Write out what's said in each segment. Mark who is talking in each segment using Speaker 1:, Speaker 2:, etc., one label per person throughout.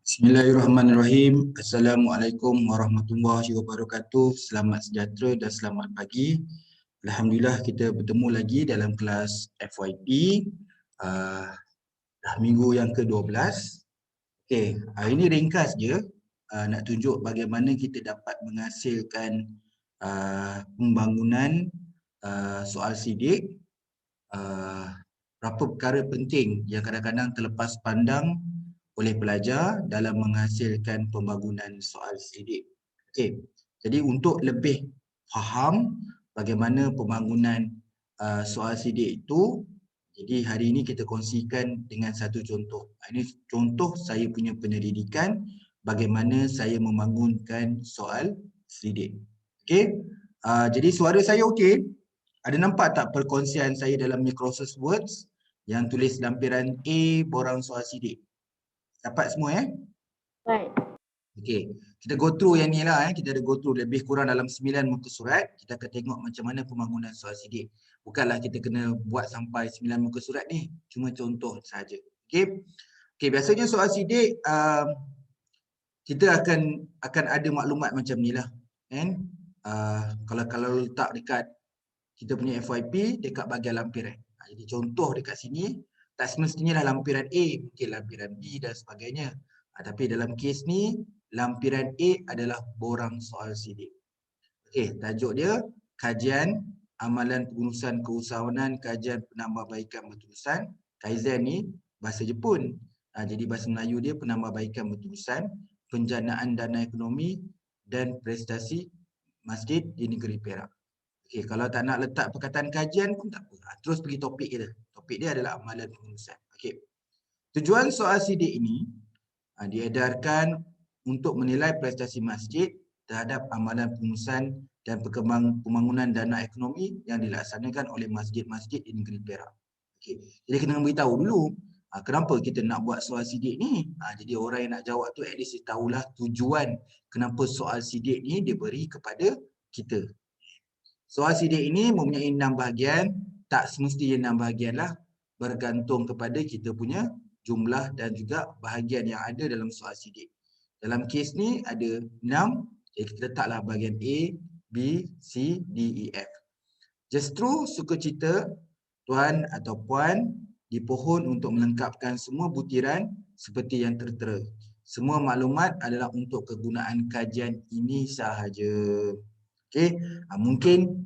Speaker 1: Bismillahirrahmanirrahim. Assalamualaikum warahmatullahi wabarakatuh. Selamat sejahtera dan selamat pagi. Alhamdulillah kita bertemu lagi dalam kelas FYP. Dah minggu yang ke-12. Okey, hari ini ringkas je. Nak tunjuk bagaimana kita dapat menghasilkan pembangunan soal sidik. Berapa perkara penting yang kadang-kadang terlepas pandang oleh pelajar dalam menghasilkan pembangunan soal sidik. Okey. Jadi untuk lebih faham bagaimana pembangunan soal sidik itu, jadi hari ini kita kongsikan dengan satu contoh. Ini contoh saya punya penyelidikan bagaimana saya membangunkan soal sidik. Okey. Jadi suara saya okey? Ada nampak tak perkongsian saya dalam Microsoft Word yang tulis lampiran A borang soal sidik? Dapat semua
Speaker 2: Right.
Speaker 1: Okey, kita go through yang ni lah kita ada go through lebih kurang dalam 9 muka surat. Kita akan tengok macam mana pembangunan soal sidik. Bukanlah kita kena buat sampai 9 muka surat ni, cuma contoh saja. Okey. Okey, biasanya soal sidik kita akan ada maklumat macam ni lah. Kan? Kalau letak dekat kita punya FYP dekat bahagian lampiran. Jadi contoh dekat sini, tak semestinya lah lampiran A, mungkin lampiran B dan sebagainya. Tapi dalam kes ni, lampiran A adalah borang soal sidik. Okey, tajuk dia kajian amalan pengurusan keusahawanan, kajian penambahbaikan berterusan. Kaizen ni bahasa Jepun. Jadi bahasa Melayu dia penambahbaikan berterusan, penjanaan dana ekonomi dan prestasi masjid di negeri Perak. Okey, kalau tak nak letak perkataan kajian pun tak apa. Terus pergi topik kita. Topik dia adalah amalan pengurusan. Okey. Tujuan soal sidik ini diedarkan untuk menilai prestasi masjid terhadap amalan pengurusan dan pembangunan dana ekonomi yang dilaksanakan oleh masjid-masjid di negeri Perak. Okey. Jadi kena beritahu dulu kenapa kita nak buat soal sidik ni. Jadi orang yang nak jawab tu at least dia tahulah tujuan kenapa soal sidik ni diberi kepada kita. Soal sidik ini mempunyai 6 bahagian, tak semestinya 6 bahagian lah, bergantung kepada kita punya jumlah dan juga bahagian yang ada dalam soal sidik. Dalam kes ni ada 6, jadi kita letaklah bahagian A, B, C, D, E, F. Justru sukacita tuan atau puan dipohon untuk melengkapkan semua butiran seperti yang tertera. Semua maklumat adalah untuk kegunaan kajian ini sahaja. Okey, mungkin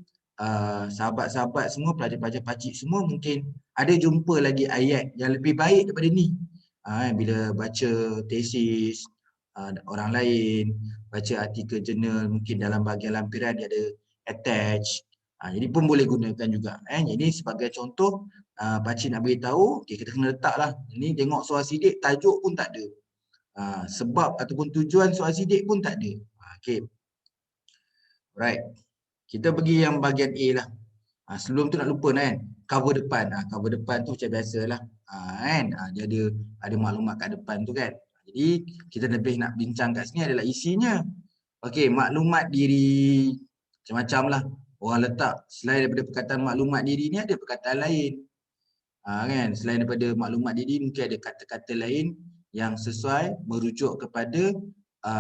Speaker 1: sahabat-sahabat semua, pelajar-pelajar pakcik semua mungkin ada jumpa lagi ayat yang lebih baik daripada ni. Bila baca tesis orang lain, baca artikel jurnal, mungkin dalam bahagian lampiran dia ada attach. Jadi pun boleh gunakan juga. Jadi sebagai contoh, pakcik nak beritahu, okay, kita kena letaklah. Ini tengok soal sidik, tajuk pun tak ada. Sebab ataupun tujuan soal sidik pun tak ada. Okey. Right. Kita pergi yang bahagian A lah. Sebelum tu nak lupa kan, cover depan. Cover depan tu macam biasalah. Kan? Dia ada maklumat kat depan tu kan. Jadi kita lebih nak bincang kat sini adalah isinya. Okey, maklumat diri. Macam-macam lah. Orang letak selain daripada perkataan maklumat diri ni ada perkataan lain. Kan? Selain daripada maklumat diri mungkin ada kata-kata lain yang sesuai merujuk kepada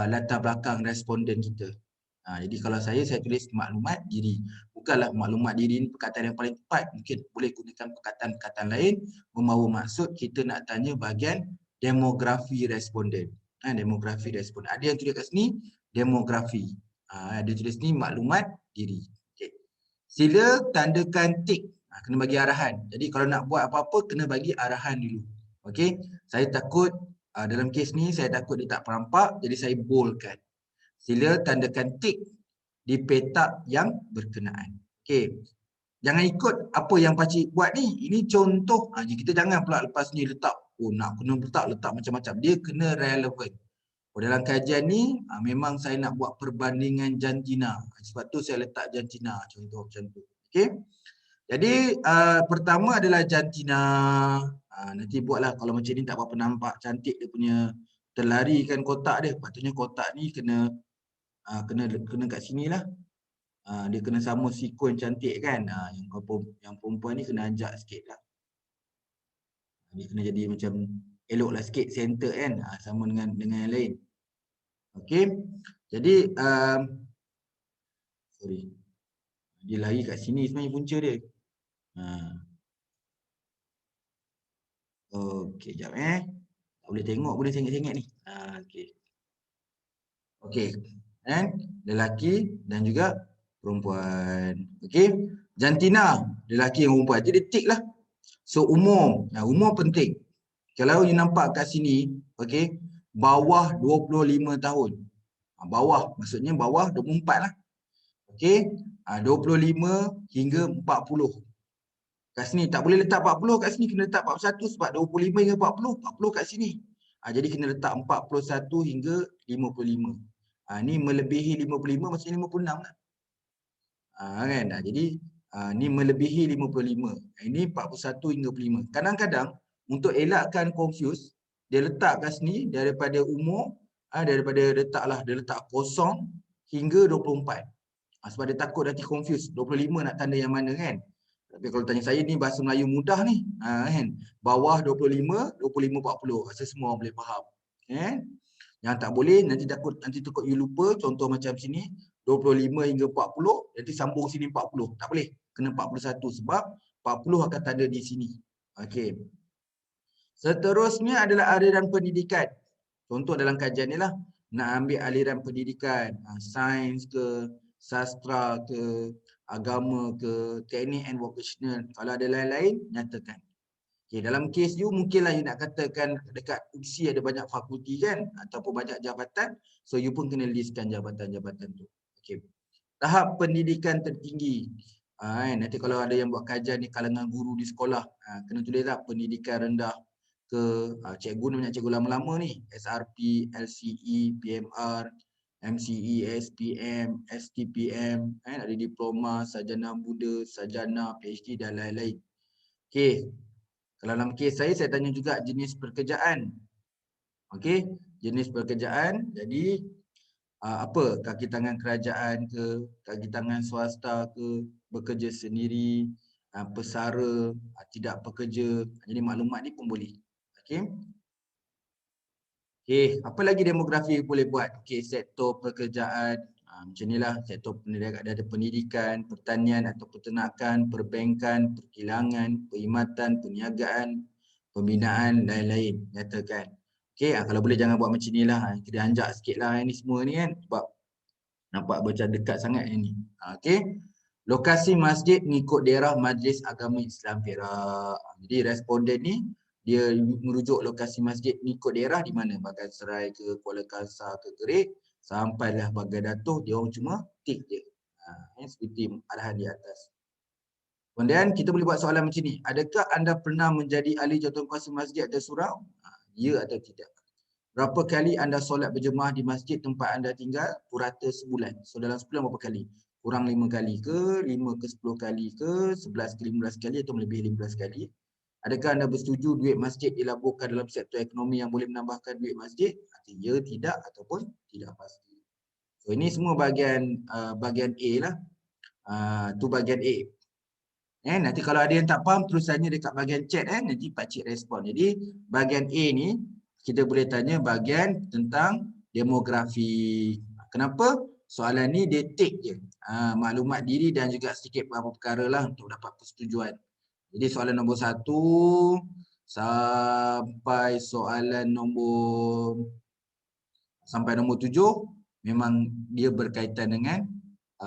Speaker 1: latar belakang responden kita. Jadi kalau saya tulis maklumat diri. Bukanlah maklumat diri ni perkataan yang paling tepat. Mungkin boleh gunakan perkataan-perkataan lain membawa maksud kita nak tanya bahagian demografi responden. Demografi responden. Ada yang tulis kat sini demografi. Ada tulis ni maklumat diri. Okay. Sila tandakan tik. Kena bagi arahan. Jadi kalau nak buat apa-apa kena bagi arahan dulu. Okey. Saya takut dalam kes ni saya takut dia tak perampak jadi saya boldkan. Sila tandakan tik di petak yang berkenaan. Okey. Jangan ikut apa yang pakcik buat ni. Ini contoh. Kita jangan pula lepas ni letak, nak kena letak macam-macam. Dia kena relevan. Dalam kajian ni memang saya nak buat perbandingan jantina. Sebab tu saya letak jantina contoh macam tu. Okey. Jadi pertama adalah jantina. Nanti buatlah kalau macam ni tak berapa nampak cantik dia punya terlarikan kotak dia. Patutnya kotak ni kena kat sini lah. Dia kena sama sikon cantik kan. Yang perempuan ni kena ajak sikit lah. Dia kena jadi macam eloklah sikit center kan, sama dengan yang lain. Okey. Jadi sorry. Dia lari kat sini sebenarnya punca dia. Okey, jap tak boleh tengok boleh sengit-sengit ni. Okey. Okey. Kan? Lelaki dan juga perempuan. Okey. Jantina, lelaki dan perempuan. Jadi tik lah. So umur, umur penting. Kalau you nampak kat sini, okey, bawah 25 tahun. Bawah, maksudnya bawah 24 lah. Okey, 25 hingga 40. Kat sini tak boleh letak 40 kat sini, kena letak 41 sebab 25 hingga 40, 40 kat sini. Jadi kena letak 41 hingga 55. Ni melebihi 55 maksudnya 56 lah. Kan? Jadi ni melebihi 55. Ini 41 hingga 55. Kadang-kadang untuk elakkan confuse, dia letak kat sini daripada umur, daripada dia letak kosong hingga 24. Sebab dia takut nanti confuse. 25 nak tanda yang mana kan? Tapi kalau tanya saya ni bahasa Melayu mudah ni. Kan? Bawah 25, 25, 40. Rasa semua boleh faham. Yang tak boleh nanti takut you lupa. Contoh macam sini 25 hingga 40, nanti sambung sini 40. Tak boleh. Kena 41 sebab 40 akan tanda di sini. Okey. Seterusnya adalah aliran pendidikan. Contoh dalam kajian ni lah. Nak ambil aliran pendidikan. Sains ke, sastra ke, agama ke, teknik and vocational. Kalau ada lain-lain, nyatakan. Okay, dalam kes you, mungkinlah you nak katakan dekat UPSI ada banyak fakulti kan, ataupun banyak jabatan. So, you pun kena listkan jabatan-jabatan tu. Okay. Tahap pendidikan tertinggi. Nanti kalau ada yang buat kajian ni kalangan guru di sekolah, kena tulislah pendidikan rendah ke, cikgu ni banyak cikgu lama-lama ni. SRP, LCE, PMR, MCE, SPM, STPM, ada diploma, sarjana muda, sarjana, PhD dan lain-lain. Okey. Kalau dalam kes saya tanya juga jenis pekerjaan. Okey, jenis pekerjaan. Jadi apa? Kaki tangan kerajaan ke, kaki tangan swasta ke, bekerja sendiri, pesara, tidak pekerja. Jadi maklumat ni pun boleh. Okey. Okey, apa lagi demografi boleh buat? Okey, sektor pekerjaan. Macam inilah sektor pendidikan, ada pendidikan, pertanian atau peternakan, perbankan, perkilangan, perkhidmatan, perniagaan, pembinaan, lain-lain. Nyatakan. Okey, kalau boleh jangan buat macam inilah. Kita anjak sikitlah ini semua ni kan sebab nampak macam dekat sangat ini. Okey. Lokasi masjid mengikut daerah Majlis Agama Islam Perak. Jadi responden ni dia merujuk lokasi masjid mengikut daerah di mana, Bagan Serai ke, Kuala Kangsar ke, Kerit, sampailah Bagan Datoh, dia orang cuma tik je. Seperti arahan di atas. Kemudian kita boleh buat soalan macam ni. Adakah anda pernah menjadi ahli jawatankuasa masjid atau surau? Ya atau tidak? Berapa kali anda solat berjemaah di masjid tempat anda tinggal? Purata sebulan. So dalam sebulan berapa kali? Kurang 5 kali ke, 5 ke 10 kali ke, 11 ke 15 kali atau melebihi 15 kali? Adakah anda bersetuju duit masjid dilaburkan dalam sektor ekonomi yang boleh menambahkan duit masjid? Ya, tidak ataupun tidak pasti. So ini semua bahagian bahagian A lah. Tu bahagian A. Nanti kalau ada yang tak faham terus tanya dekat bahagian chat nanti pakcik respon. Jadi bahagian A ni kita boleh tanya bahagian tentang demografi. Kenapa? Soalan ni dia take je. Maklumat diri dan juga sedikit beberapa perkara lah untuk dapat persetujuan. Jadi soalan nombor 1 sampai soalan nombor 7 memang dia berkaitan dengan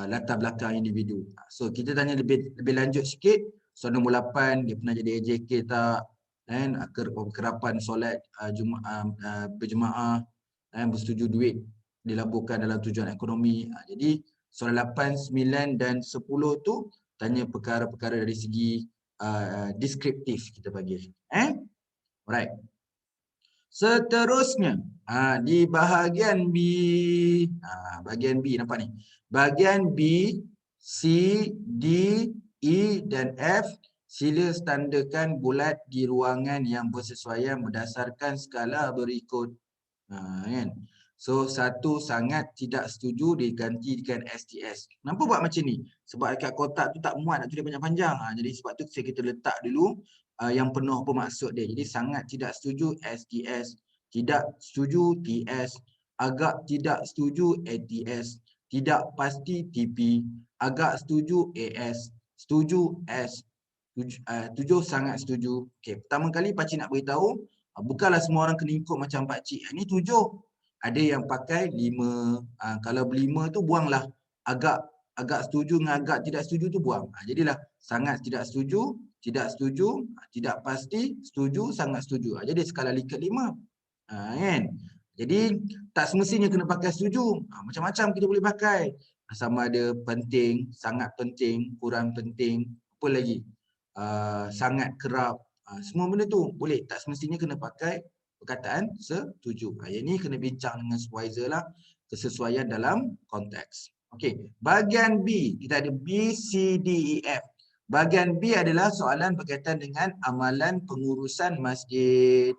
Speaker 1: latar belakang individu. So kita tanya lebih lanjut sikit. Soalan nombor 8 dia pernah jadi AJK tak? Kerapan solat berjemaah, bersetuju duit dilaburkan dalam tujuan ekonomi. Jadi soalan 8, 9 dan 10 tu tanya perkara-perkara dari segi deskriptif kita panggil. Alright. Seterusnya di bahagian B, bahagian B nampak ni. Bahagian B, C, D, E dan F sila standarkan bulat di ruangan yang bersesuaian berdasarkan skala berikut. Kan? So 1 sangat tidak setuju diganti dengan STS. Kenapa buat macam ni? Sebab dekat kotak tu tak muat nak tulis panjang-panjang. Jadi sebab tu kita letak dulu yang penuh bermaksud dia. Jadi sangat tidak setuju STS, tidak setuju TS, agak tidak setuju ATS, tidak pasti TP, agak setuju AS, setuju S, tujuh sangat setuju. Okey, pertama kali pakcik nak beritahu, bukanlah semua orang kena ikut macam pakcik. Ini 7. Ada yang pakai 5. Kalau 5 tu buanglah. Agak setuju dengan agak tidak setuju tu buang. Jadilah sangat tidak setuju, tidak pasti, setuju, sangat setuju. Jadi skala Likert 5. Kan? Jadi tak semestinya kena pakai setuju. Macam-macam kita boleh pakai. Sama ada penting, sangat penting, kurang penting, apa lagi? Sangat kerap. Semua benda tu boleh. Tak semestinya kena pakai perkataan setuju. Yang ni kena bincang dengan supervisor lah. Kesesuaian dalam konteks. Okey, bahagian B. Kita ada B, C, D, E, F. Bahagian B adalah soalan berkaitan dengan amalan pengurusan masjid.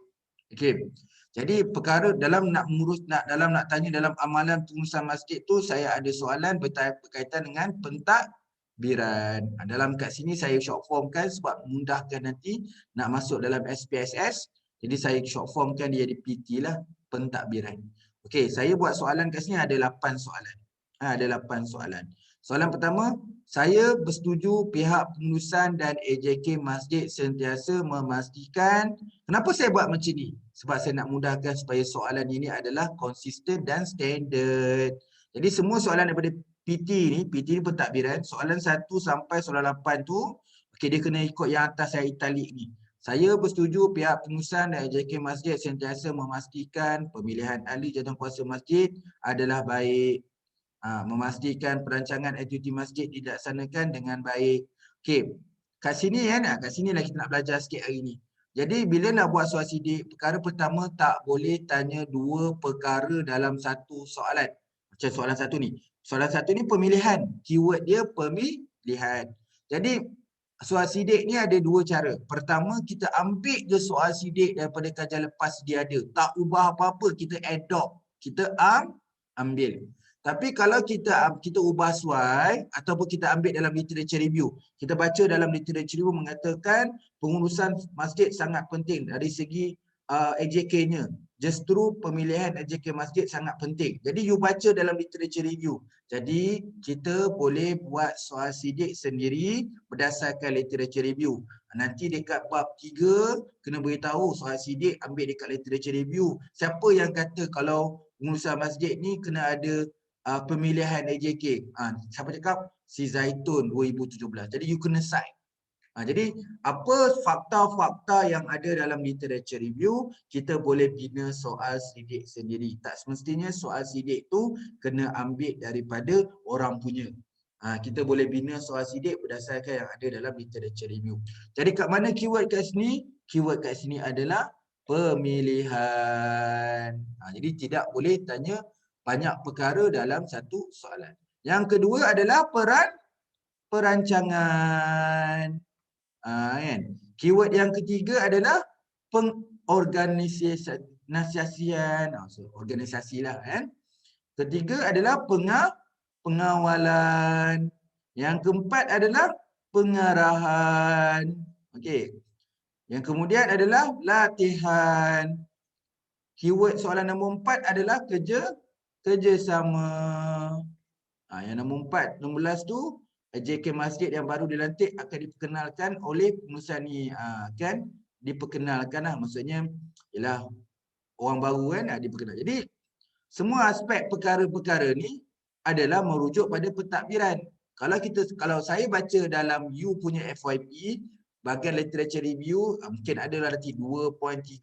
Speaker 1: Okey. Jadi perkara dalam nak tanya dalam amalan pengurusan masjid tu, saya ada soalan berkaitan dengan pentadbiran. Dalam kat sini saya short formkan sebab memudahkan nanti nak masuk dalam SPSS. Jadi saya short formkan dia jadi PT lah, pentadbiran. Okey, saya buat soalan kat sini ada 8 soalan. Ada 8 soalan. Soalan pertama, saya bersetuju pihak pengurusan dan AJK masjid sentiasa memastikan. Kenapa saya buat macam ni? Sebab saya nak mudahkan supaya soalan ini adalah konsisten dan standard. Jadi semua soalan daripada PT ni pentadbiran, soalan 1 sampai soalan 8 tu, okey, dia kena ikut yang atas saya italik ni. Saya bersetuju pihak pengurusan dan AJK masjid sentiasa memastikan pemilihan ahli jawatankuasa masjid adalah baik. Memastikan perancangan aktiviti masjid dilaksanakan dengan baik. Okey, kat sini kan, kat sini lah kita nak belajar sikit hari ni. Jadi bila nak buat soal sidik, perkara pertama tak boleh tanya 2 perkara dalam satu soalan. Macam soalan 1 ni. Soalan 1 ni pemilihan. Keyword dia pemilihan. Jadi soal sidik ni ada 2 cara. Pertama, kita ambil je soal sidik daripada kajian lepas dia ada. Tak ubah apa-apa, kita adopt. Kita ambil. Tapi kalau kita ubah suai ataupun kita ambil dalam literature review, kita baca dalam literature review mengatakan pengurusan masjid sangat penting dari segi AJK-nya. Justru pemilihan AJK masjid sangat penting. Jadi you baca dalam literature review. Jadi kita boleh buat soal sidik sendiri berdasarkan literature review. Nanti dekat bab 3 kena beritahu soal sidik ambil dekat literature review. Siapa yang kata kalau pengurusan masjid ni kena ada pemilihan AJK. Siapa cakap? Si Zaitun 2017. Jadi you kena cite. Jadi apa fakta-fakta yang ada dalam literature review, kita boleh bina soal sidik sendiri. Tak semestinya soal sidik tu kena ambil daripada orang punya. Kita boleh bina soal sidik berdasarkan yang ada dalam literature review. Jadi kat mana keyword kat sini? Keyword kat sini adalah pemilihan. Jadi tidak boleh tanya banyak perkara dalam satu soalan. Yang kedua adalah perancangan. Kan? Keyword yang ketiga adalah pengorganisasian. Organisasi lah kan. Ketiga adalah pengawalan. Yang keempat adalah pengarahan. Okey. Yang kemudian adalah latihan. Keyword soalan nombor 4 adalah kerjasama. Yang nombor 4, nombor 11 tu AJK masjid yang baru dilantik akan diperkenalkan oleh pengurusan ni. Kan diperkenalkan lah, maksudnya ialah orang baru kan diperkenal. Jadi semua aspek perkara-perkara ni adalah merujuk pada pentadbiran. Kalau saya baca dalam you punya FYP bahagian literature review, mungkin adalah nanti 2.31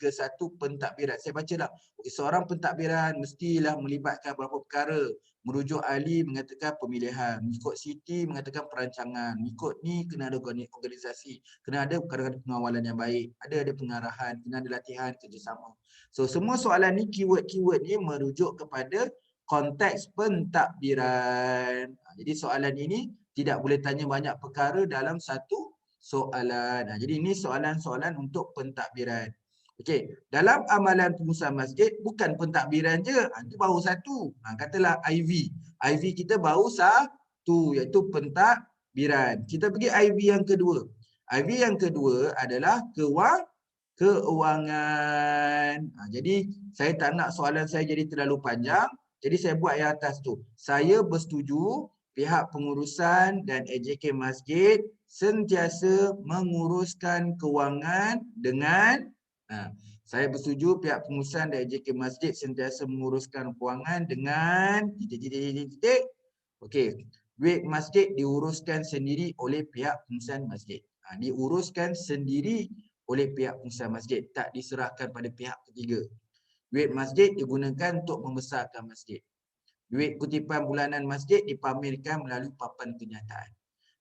Speaker 1: pentadbiran. Saya baca dah. Seorang pentadbiran mestilah melibatkan beberapa perkara. Merujuk ahli mengatakan pemilihan, mengikut Siti mengatakan perancangan, mengikut ni kena ada organisasi, kena ada perkara pengawalan yang baik, ada pengarahan, kena ada latihan, kerjasama. So semua soalan ni keyword-keyword ni merujuk kepada konteks pentadbiran. Jadi soalan ini tidak boleh tanya banyak perkara dalam satu soalan. Jadi ini soalan-soalan untuk pentadbiran. Okey, dalam amalan pengurusan masjid bukan pentadbiran je, itu baru satu. Katalah IV. IV kita baru satu iaitu pentadbiran. Kita pergi IV yang kedua. IV yang kedua adalah keuangan. Jadi saya tak nak soalan saya jadi terlalu panjang. Jadi saya buat yang atas tu. Saya bersetuju pihak pengurusan dan AJK Masjid sentiasa menguruskan kewangan dengan saya bersetuju pihak pengurusan dan AJK Masjid sentiasa menguruskan kewangan dengan titik. Okey. Duit masjid diuruskan sendiri oleh pihak pengurusan masjid. Diuruskan sendiri oleh pihak pengurusan masjid, tak diserahkan pada pihak ketiga. Duit masjid digunakan untuk membesarkan masjid. Duit kutipan bulanan masjid dipamerkan melalui papan kenyataan.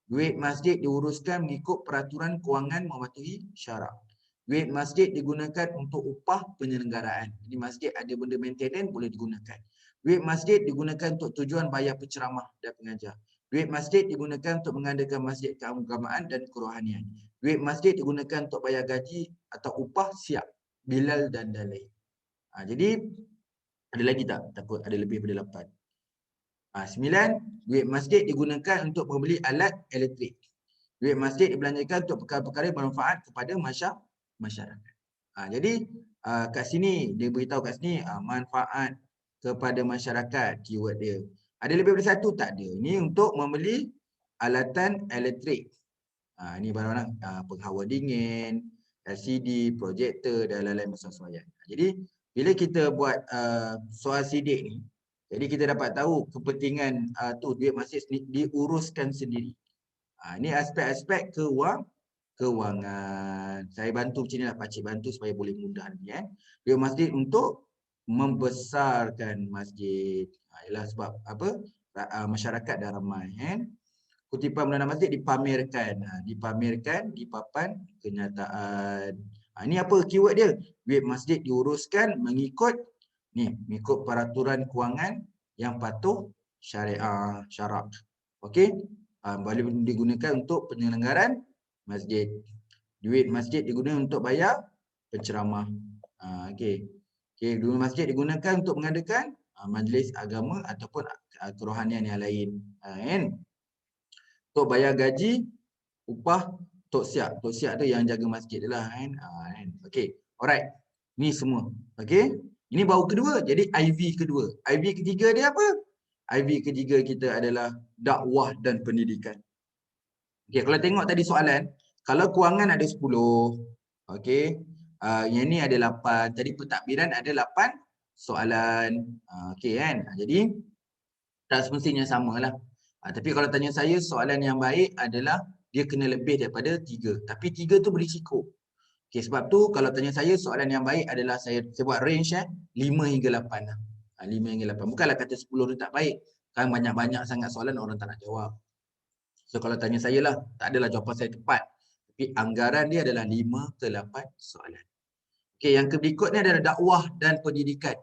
Speaker 1: Duit masjid diuruskan mengikut peraturan kewangan mematuhi syarak. Duit masjid digunakan untuk upah penyelenggaraan. Jadi masjid ada benda maintenance boleh digunakan. Duit masjid digunakan untuk tujuan bayar penceramah dan pengajar. Duit masjid digunakan untuk mengadakan masjid keagamaan dan kerohanian. Duit masjid digunakan untuk bayar gaji atau upah siap, bilal dan lain. Jadi ada lagi tak? Takut ada lebih daripada 8. 9. Duit masjid digunakan untuk membeli alat elektrik. Duit masjid dibelanjakan untuk perkara-perkara bermanfaat kepada masyarakat. Jadi kat sini dia beritahu kat sini manfaat kepada masyarakat keyword dia. Ada lebih daripada satu? Tak ada. Ini untuk membeli alatan elektrik. Ini barang penghawa dingin, LCD, projektor dan lain-lain persesuaian. Jadi bila kita buat soal sidik ni, jadi kita dapat tahu kepentingan duit masjid diuruskan sendiri. Ini aspek-aspek kewangan. Saya bantu macam ni lah, pakcik bantu supaya boleh mudah ni Duit masjid untuk membesarkan masjid. Ialah sebab apa? Masyarakat dah ramai Kutipan bulanan masjid dipamerkan. Dipamerkan di papan kenyataan. Ini apa keyword dia? Duit masjid diuruskan mengikut peraturan kewangan yang patuh syariah, syarak. Okey? Boleh digunakan untuk penyelenggaraan masjid. Duit masjid digunakan untuk bayar penceramah. Okey. Duit masjid digunakan untuk mengadakan majlis agama ataupun kerohanian yang lain. Untuk bayar gaji, upah tok siap. Tok siap tu yang jaga masjid lah Okey. Alright. Ni semua. Okey. Ini baru kedua. Jadi IV kedua. IV ketiga dia apa? IV ketiga kita adalah dakwah dan pendidikan. Okey, kalau tengok tadi soalan, kalau kewangan ada 10, okey. Yang ni ada 8. Tadi pentadbiran ada 8 soalan. Okey kan? Jadi tak semestinya samalah. Tapi kalau tanya saya, soalan yang baik adalah dia kena lebih daripada 3. Tapi 3 tu berisiko. Okey, sebab tu kalau tanya saya, soalan yang baik adalah saya buat range 5 hingga 8 lah. 5 hingga 8. Bukanlah kata 10 tu tak baik. Kan banyak-banyak sangat soalan orang tak nak jawab. So kalau tanya saya lah, tak adalah jawapan saya tepat. Tapi anggaran dia adalah 5 ke 8 soalan. Okey, yang berikutnya adalah dakwah dan pendidikan.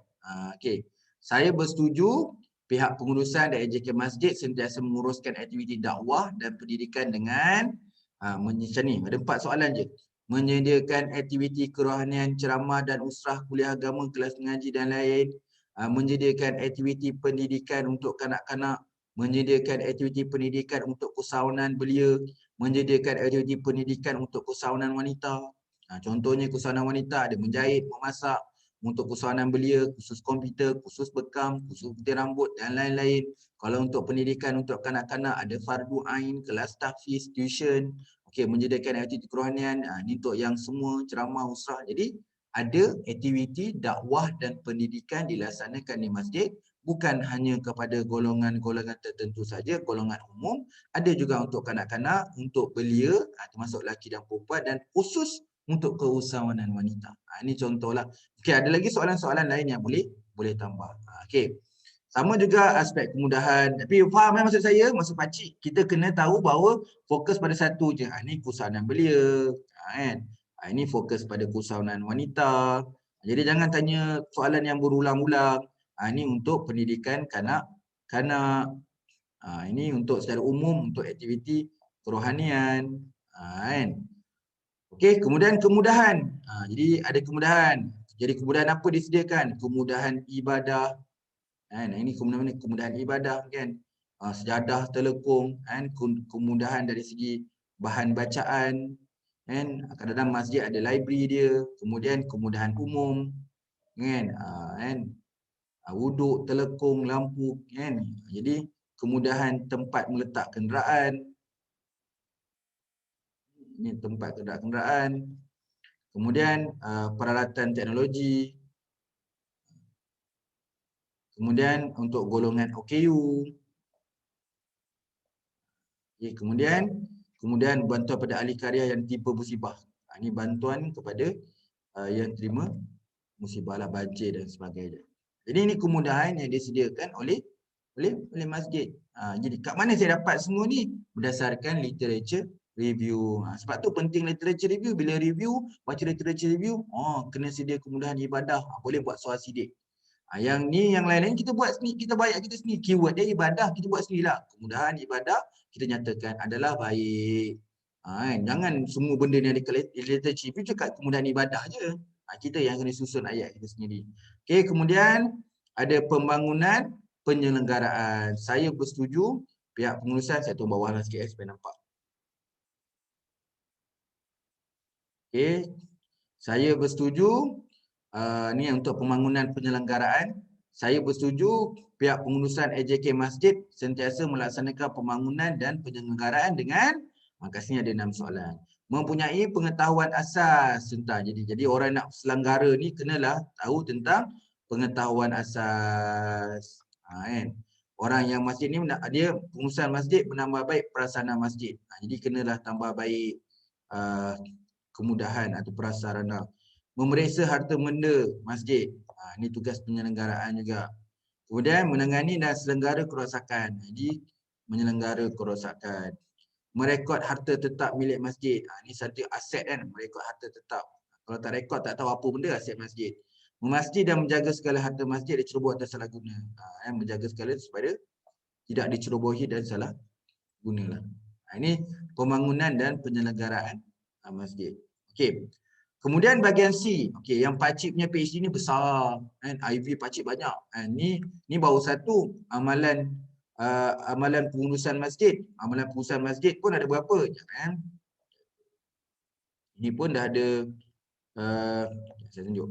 Speaker 1: Okey. Saya bersetuju pihak pengurusan dan AJK Masjid sentiasa menguruskan aktiviti dakwah dan pendidikan dengan macam ni, ada 4 soalan je. Menyediakan aktiviti kerohanian, ceramah dan usrah kuliah agama, kelas mengaji dan lain. Menyediakan aktiviti pendidikan untuk kanak-kanak, menyediakan aktiviti pendidikan untuk usahawanan belia, menyediakan aktiviti pendidikan untuk usahawanan wanita. Contohnya usahawanan wanita ada menjahit, memasak, untuk usahawanan belia, khusus komputer, khusus bekam, khusus putih rambut dan lain-lain. Kalau untuk pendidikan untuk kanak-kanak ada fardu ain, kelas tahfiz, tuition. Okey, menyediakan aktiviti kerohanian, ini untuk yang semua ceramah, usrah. Jadi ada aktiviti dakwah dan pendidikan dilaksanakan di masjid. Bukan hanya kepada golongan-golongan tertentu saja, golongan umum. Ada juga untuk kanak-kanak, untuk belia, termasuk lelaki dan perempuan, dan khusus untuk keusahawanan wanita. Ini contohlah. Okey, ada lagi soalan-soalan lain yang boleh tambah. Okey. Sama juga aspek kemudahan. Tapi faham maksud saya, maksud pakcik, kita kena tahu bahawa fokus pada satu je. Ini keusahawanan belia, kan? Ini fokus pada keusahawanan wanita. Jadi jangan tanya soalan yang berulang-ulang. Ini untuk pendidikan kanak-kanak. Ini untuk secara umum untuk aktiviti kerohanian. Kan? Okey, kemudian kemudahan. Jadi ada kemudahan. Jadi kemudahan apa disediakan? Kemudahan ibadah. Ini kemudahan ibadah kan. Sejadah telekung kan, kemudahan dari segi bahan bacaan. kan. Kadang-kadang masjid ada library dia, kemudian kemudahan umum, kan, wuduk, telekung, lampu, kan. Jadi kemudahan tempat meletak kenderaan, ini tempat meletak kenderaan, kemudian peralatan teknologi, kemudian untuk golongan OKU, kemudian bantuan pada ahli karya yang tiba musibah. Ini bantuan kepada yang terima musibah lah, banjir dan sebagainya. Jadi ini kemudahan yang disediakan oleh masjid. Jadi kat mana saya dapat semua ni? Berdasarkan literature review. Sebab tu penting literature review. Bila review, baca literature review, kena sedia kemudahan ibadah. Boleh buat soal sidik. Yang ni, yang lain-lain kita buat sendiri, kita bayar kita sendiri. Keyword dia ibadah, kita buat sendirilah. Kemudahan ibadah kita nyatakan adalah baik. Jangan semua benda ni ada literature review cakap kemudahan ibadah je. Kita yang kena susun ayat kita sendiri. Okey, kemudian ada pembangunan penyelenggaraan. Saya bersetuju pihak pengurusan, saya turun bawah lah sikit supaya nampak. Okey, saya bersetuju ni untuk pembangunan penyelenggaraan. Saya bersetuju pihak pengurusan AJK Masjid sentiasa melaksanakan pembangunan dan penyelenggaraan dengan, kat sini ada 6 soalan. Mempunyai pengetahuan asas tentang, jadi orang nak selenggara ni kenalah tahu tentang pengetahuan asas. Kan? Orang yang masjid ni dia pengurusan masjid menambah baik prasarana masjid. Jadi kenalah tambah baik kemudahan atau prasarana. Memeriksa harta benda masjid. Ini tugas penyelenggaraan juga. Kemudian menangani dan selenggara kerosakan. Jadi menyelenggara kerosakan. Merekod harta tetap milik masjid. Ini satu aset kan, merekod harta tetap. Kalau tak rekod tak tahu apa benda aset masjid. Memastikan dan menjaga segala harta masjid diceroboh atau salah guna. Menjaga segala supaya tidak dicerobohi dan salah gunalah. Ini pembangunan dan penyelenggaraan masjid. Okey. Kemudian bahagian C. Okey, yang pakcik punya PhD ni besar. Kan? IV pakcik banyak. Ni baru satu amalan amalan pengurusan masjid. Amalan pengurusan masjid pun ada berapa? Jangan. Ini pun dah ada saya tunjuk.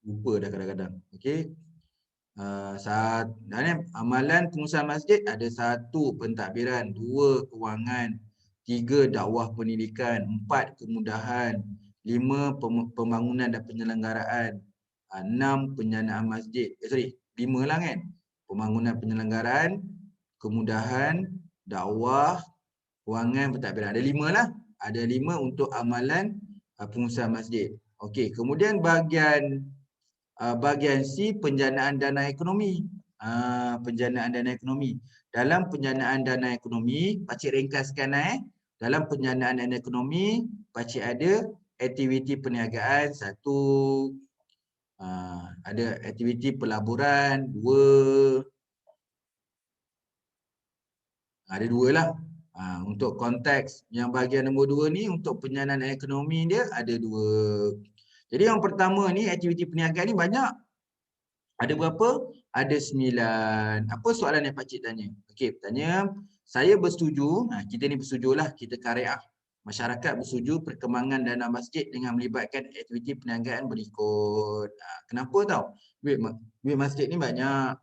Speaker 1: Lupa dah kadang-kadang. Okey. Amalan pengurusan masjid ada 1 pentadbiran, 2 kewangan, 3 dakwah pendidikan, 4 kemudahan, 5 pembangunan dan penyelenggaraan, 6 penjanaan masjid. 5 lah kan. Pembangunan penyelenggaraan, kemudahan, dakwah, kewangan, pentadbiran. Ada 5 lah. Ada 5 untuk amalan pengurusan masjid. Okey, kemudian bahagian C, penjanaan dana ekonomi. Penjanaan dana ekonomi. Dalam penjanaan dana ekonomi, pakcik ringkaskan dalam penjanaan dana ekonomi, pakcik ada aktiviti perniagaan 1, ada aktiviti pelaburan 2, ada 2 lah. Untuk konteks yang bahagian nombor 2 ni, untuk penjanaan ekonomi dia ada 2. Jadi yang pertama ni, aktiviti perniagaan ni banyak. Ada berapa? Ada 9. Apa soalan yang pakcik tanya? Okey, bertanya, saya bersetuju, kita ni bersetujulah, kita karya. Masyarakat bersetuju perkembangan dana masjid dengan melibatkan aktiviti perniagaan berikut. Kenapa tau? Duit masjid ni banyak.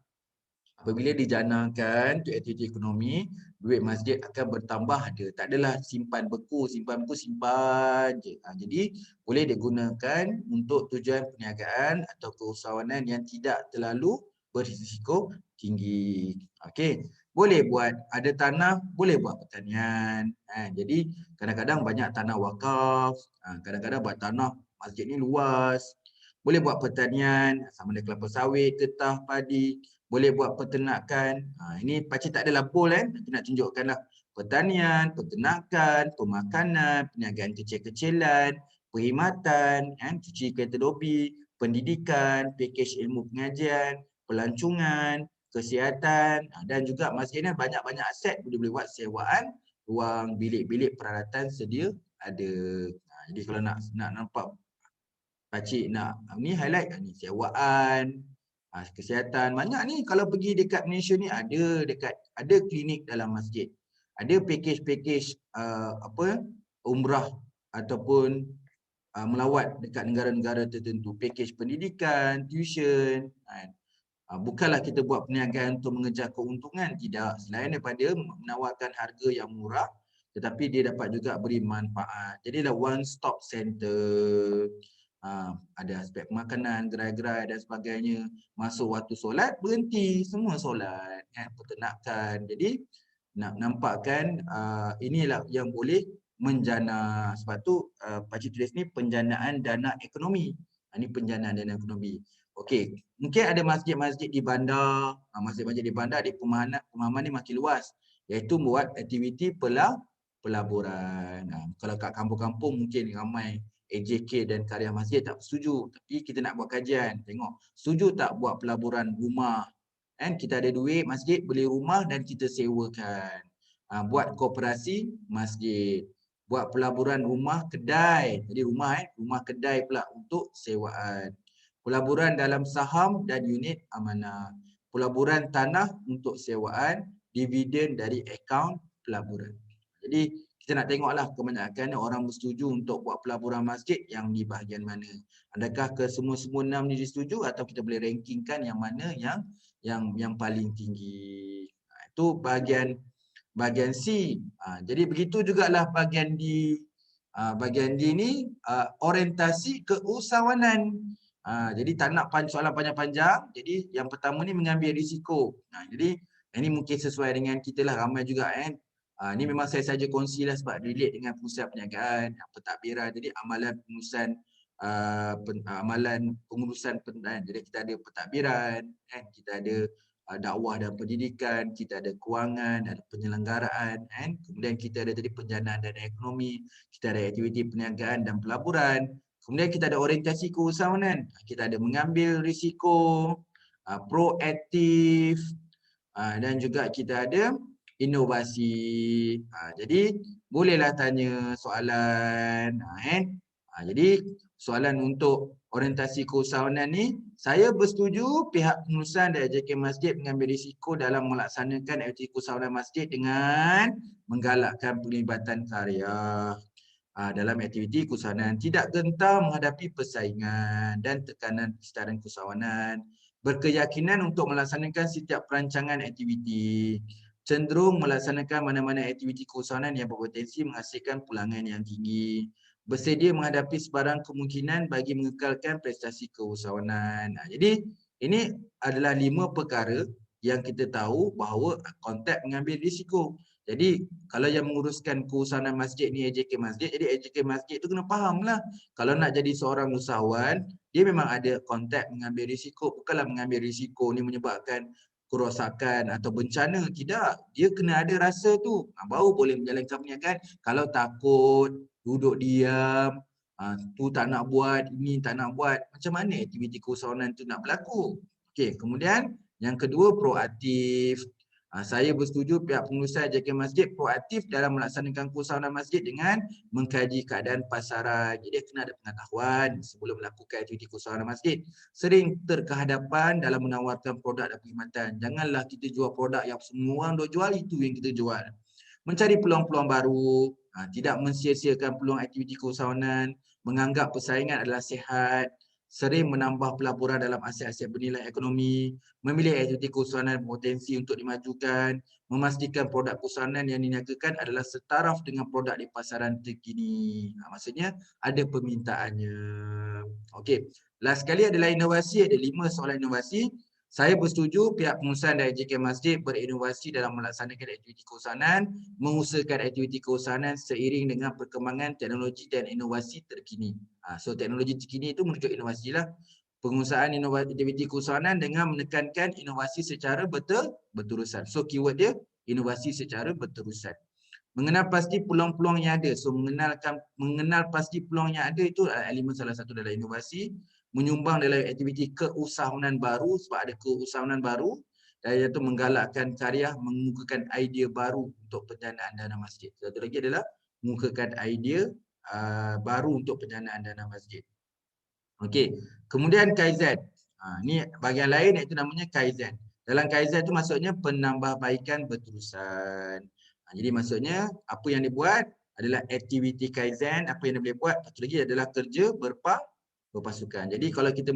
Speaker 1: Apabila dijanakan untuk aktiviti ekonomi, duit masjid akan bertambah ada. Tak adalah simpan beku simpan je. Jadi boleh digunakan untuk tujuan perniagaan atau keusahawanan yang tidak terlalu berisiko tinggi. Okey. Boleh buat ada tanah, boleh buat pertanian. Jadi kadang-kadang banyak tanah wakaf, kadang-kadang buat tanah masjid ni luas. Boleh buat pertanian, sama ada kelapa sawit, getah, padi. Boleh buat peternakan. Ini pakcik tak ada label kan. Kita nak tunjukkanlah pertanian, peternakan, pemakanan, perniagaan kecil-kecilan, perkhidmatan, cuci kereta dobi, pendidikan, pakej ilmu pengajian, pelancongan, kesihatan, dan juga masjid ni banyak-banyak aset. Boleh buat sewaan, ruang bilik-bilik peralatan sedia ada. Jadi kalau nak nampak pakcik nak ni highlight ni sewaan, kesihatan. Banyak ni kalau pergi dekat Malaysia ni ada klinik dalam masjid. Ada pakej-pakej umrah ataupun melawat dekat negara-negara tertentu, pakej pendidikan, tuition, kan. Bukanlah kita buat perniagaan untuk mengejar keuntungan, tidak. Selain daripada menawarkan harga yang murah, tetapi dia dapat juga beri manfaat. Jadilah one stop center. Ada aspek makanan, gerai-gerai dan sebagainya. Masuk waktu solat, berhenti. Semua solat. Kan? Peternakan. Jadi, nak nampakkan inilah yang boleh menjana. Sebab tu Pakcik tulis ni penjanaan dana ekonomi. Ini penjanaan dana ekonomi. Okey, mungkin ada masjid-masjid di bandar, masjid-masjid di bandar di pemahaman ni makin luas, iaitu buat aktiviti pelaburan. Kalau kat kampung-kampung mungkin ramai AJK dan karya masjid tak setuju, tapi kita nak buat kajian, tengok setuju tak buat pelaburan rumah. Kan kita ada duit masjid beli rumah dan kita sewakan. Buat koperasi masjid, buat pelaburan rumah kedai. Jadi rumah kedai pula untuk sewaan. Pelaburan dalam saham dan unit amanah. Pelaburan tanah untuk sewaan, dividen dari akaun pelaburan. Jadi kita nak tengoklah kebanyakan orang bersetuju untuk buat pelaburan masjid yang di bahagian mana. Adakah ke semua-semua 6 ni disetuju atau kita boleh rankingkan yang mana yang paling tinggi. Itu bahagian C. Jadi begitu jugalah bahagian D. Bahagian D ni orientasi keusahawanan. Jadi tak nak soalan panjang-panjang. Jadi yang pertama ni mengambil risiko. Jadi ini mungkin sesuai dengan kita lah, ramai juga kan. Ni memang saya saja kongsilah sebab relate dengan pengurusan perniagaan, pentadbiran. Jadi amalan pengurusan jadi kita ada pentadbiran, kan? Kita ada dakwah dan pendidikan, kita ada kewangan, ada penyelenggaraan, kan? Kemudian kita ada tadi penjanaan dana ekonomi, kita ada aktiviti perniagaan dan pelaburan. Kemudian kita ada orientasi keusahawanan. Kita ada mengambil risiko, proaktif, dan juga kita ada inovasi. Jadi bolehlah tanya soalan. Jadi soalan untuk orientasi keusahawanan ni, saya bersetuju pihak pengurusan dan AJK Masjid mengambil risiko dalam melaksanakan aktiviti keusahawanan masjid dengan menggalakkan pelibatan karya dalam aktiviti keusahawanan, tidak gentar menghadapi persaingan dan tekanan kesetaraan keusahawanan, berkeyakinan untuk melaksanakan setiap perancangan aktiviti, cenderung melaksanakan mana-mana aktiviti keusahawanan yang berpotensi menghasilkan pulangan yang tinggi, bersedia menghadapi sebarang kemungkinan bagi mengekalkan prestasi keusahawanan. Jadi ini adalah 5 perkara yang kita tahu bahawa konteks mengambil risiko. Jadi kalau yang menguruskan keusahawanan masjid ni AJK Masjid, jadi AJK Masjid tu kena faham lah. Kalau nak jadi seorang usahawan, dia memang ada konteks mengambil risiko. Bukanlah mengambil risiko ni menyebabkan kerosakan atau bencana. Tidak, dia kena ada rasa tu. Baru boleh menjalankan perniagaan. Kalau takut, duduk diam, tu tak nak buat, ini tak nak buat, macam mana aktiviti keusahawanan tu nak berlaku? Okey, kemudian yang kedua proaktif. Saya bersetuju pihak pengurusan AJK Masjid proaktif dalam melaksanakan keusahawanan masjid dengan mengkaji keadaan pasaran. Jadi kena ada pengetahuan sebelum melakukan aktiviti keusahawanan masjid. Sering terkehadapan dalam menawarkan produk dan perkhidmatan. Janganlah kita jual produk yang semua orang dah jual, itu yang kita jual. Mencari peluang-peluang baru, tidak mensia-siakan peluang aktiviti keusahawanan, menganggap persaingan adalah sihat, sering menambah pelaburan dalam aset-aset bernilai ekonomi, memilih aktiviti keusahawanan berpotensi untuk dimajukan, memastikan produk keusahawanan yang diniagakan adalah setaraf dengan produk di pasaran terkini. Maksudnya ada permintaannya. Okey, last sekali adalah inovasi, ada 5 soalan inovasi. Saya bersetuju pihak pengurusan dan AJK Masjid berinovasi dalam melaksanakan aktiviti keusahawanan, mengusahakan aktiviti keusahawanan seiring dengan perkembangan teknologi dan inovasi terkini. So teknologi terkini itu menunjuk inovasi lah. Pengusahaan aktiviti keusahawanan dengan menekankan inovasi secara berterusan. So keyword dia inovasi secara berterusan. Mengenal pasti peluang-peluang yang ada. So mengenal pasti peluang yang ada itu elemen salah satu dalam inovasi. Menyumbang dalam aktiviti keusahawanan baru, sebab ada keusahawanan baru, dan iaitu menggalakkan karya, mengemukakan idea baru untuk pendanaan dana masjid. Satu lagi adalah mengemukakan idea baru untuk pendanaan dana masjid. Okey, kemudian Kaizen. Ni bahagian lain iaitu namanya Kaizen. Dalam Kaizen itu maksudnya penambahbaikan berterusan. Jadi maksudnya apa yang dibuat, adalah aktiviti Kaizen, apa yang dia boleh buat. Satu lagi adalah kerja berpasukan. Jadi kalau kita